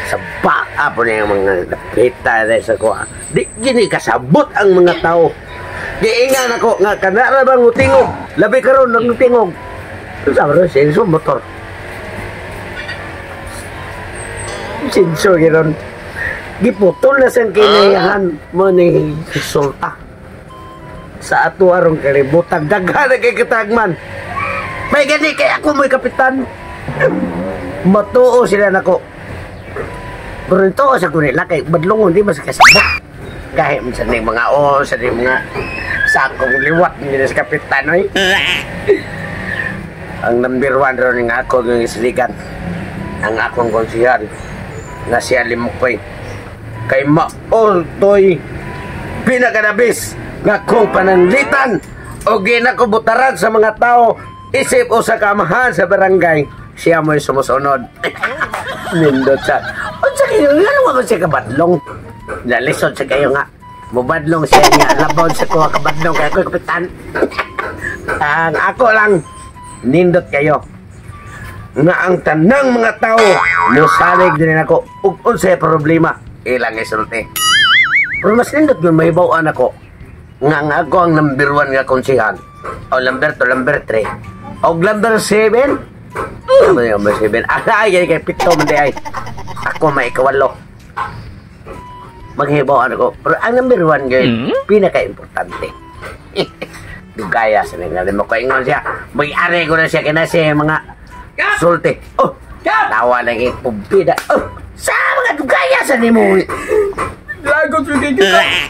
Sa baa po na yung mga napita na sa kuha. Di gini kasabot ang mga tao. Giingan ako nga kanara bang utingog. Labi karon ng utingog. Sa ro senso motor. Senso giron. Giputol na sang kinayahan mo ni resulta. Sa ato arong kalibutan daghan na kay katagman. May gani kay ako mo'y kapitan. Matuo sila nako. Pero ito sa kunila kay badlongon di ba sa kasabot. Kahit sa ni mga sa ni mga sakong liwat ni sa kapitan oy. Ang number 1 ron nga ako ng isligan. Ang akong konsihal na si Alimkoy. Kay maol toy pinakanabis nga kong pananglitan o ginakubutaran sa mga tao isip o sa kamahan sa barangay siya mo'y sumusunod. Nindot sa o sa kayo nga naman siya kabadlong nalisod sa kayo nga mubadlong siya nga labaw sa kuha kabadlong kaya ko'y kapitan. Ang ako lang nindot kayo nga ang tanang mga tao musalig din ako ug unsay problema ilang isulti. Pero mas nindot yun may bawaan ako nga ako ang number 1 nga konsihan o number 2, number 3 o number 7 ano yung number 7 ay kay pito man di ay ako may kawalo maghibawaan ako pero ang number 1 girl pinaka-importante dugaya sa nila mo ko ingon siya may-ari ko na siya kinasi mga sulti oh tawa lagi pumbida oh sa mga dugaya sa nimo lagot yung kaya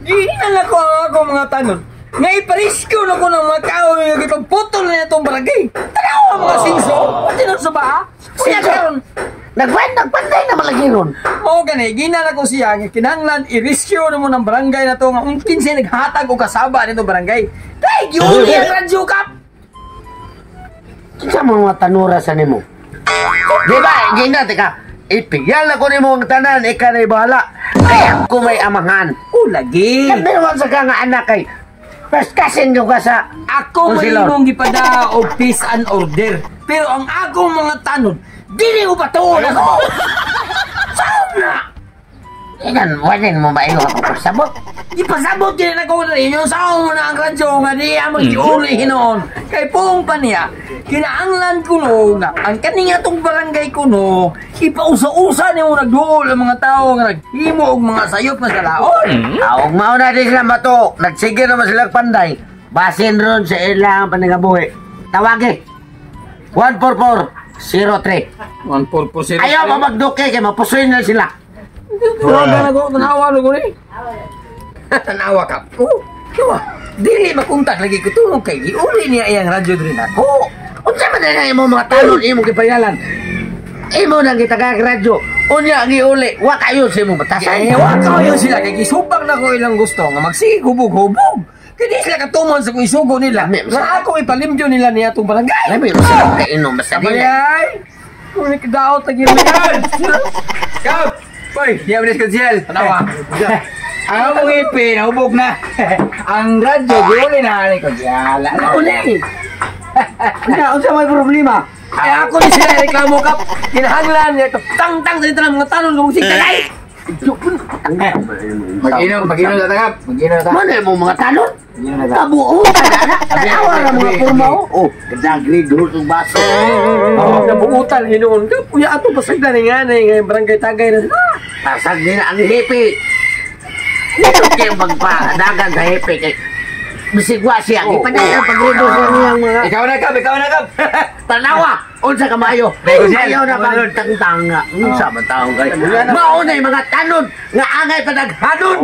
ginan ako mga tanon. Nga iparisko na ko ng mga tao yung ipagputol na itong barangay. Tanaw ang mga sinso. Pati na sa baha. Siya karon. Nagpantay na malagi nun. Oo gani, ginan ako siya. Kinanglan, iriskyo na mo ng barangay na to. Nga kung siya naghatag o kasaba nito barangay. Kaya, giuli ang radyo kap. Sa mga tanura sa nimo. Di ba, gina, teka. Ipigyan ako ni mong tanan, ika na'y bahala. Kaya ako may amahan. Lagi. Sabi naman sa ka nga anak kay paskasin nyo ka sa ako may imong gipada o peace and order. Pero ang akong mga tanod, dili ko patuon ako. Saan na? Inan, wanin mo ba iyo ako pasabot? Ipasabot din ako na rin yung saan mo na ang radyo nga di amang giuli hinoon. Kay pong pa niya, kinaanglan ko no nga ang kaninga tong barangay ko no, ipausa-usa niyo nagduol ang mga tao nga naghimo og mga sayop na salaon. Og mauna din sila mato, nagsige naman sila panday. Basin ron sa ilang panangabuhi. Tawagi. 14403. 14403. Ayaw mamagduke kay mapusoy na sila. Tanawa na ko ni. Tanawa ka. Oh, diba? Dili makuntak lagi ko tungog kay giuli niya iyang radyo din ako. Unsa man na imo mga talon imo gipayalan? Imo nang gitagag radyo. Unya giuli, wa kayo sa imong batasan. Wa kayo sila kay gisubak na ko ilang gusto nga magsige hubog-hubog. Kaya sila katumon sa kung isugo nila. Nga ako ipalimdyo nila niya itong barangay. Labi mo sila kainom basta nila. Abay! Kung ikadaot lagi mo yan! Kap! Hoy! Diyan mo na skonsyel! Tanawa! Ang mong ipin, nahubog na! Ang radyo, giuli na ni ko. Yala na uli! Ano sa may problema? Eh ako ni sila reklamo kap! Kinahanglan niya ito! Tang-tang sa ito ng mga tanong lumusik tagay! Mag-inom na tagap! Mag-inom na tagap! Mana yung mga talon? Mag-inom na tagap! Kabuo! Tanawa na mga kurma o! Oh, gandagli, duhol ng baso! Nabuutan, hinoon ka! Kuya ato pasag na nga na yung barangay tagay na sila! Pasag din ang hipi! Dito kayo magpadagan sa hipi kay bisigwa siya, ipadala pag-redo sa niyang mga... Ikaw na kap! Tanawa! Unsa ka maayo? Ayaw na ba tang-tang nga? Unsa man taong kayo? Mauna yung mga tanod nga angay panaghanon!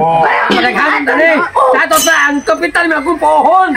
Panaghanon tali! Sato sa ang kapitan mo akong pohon!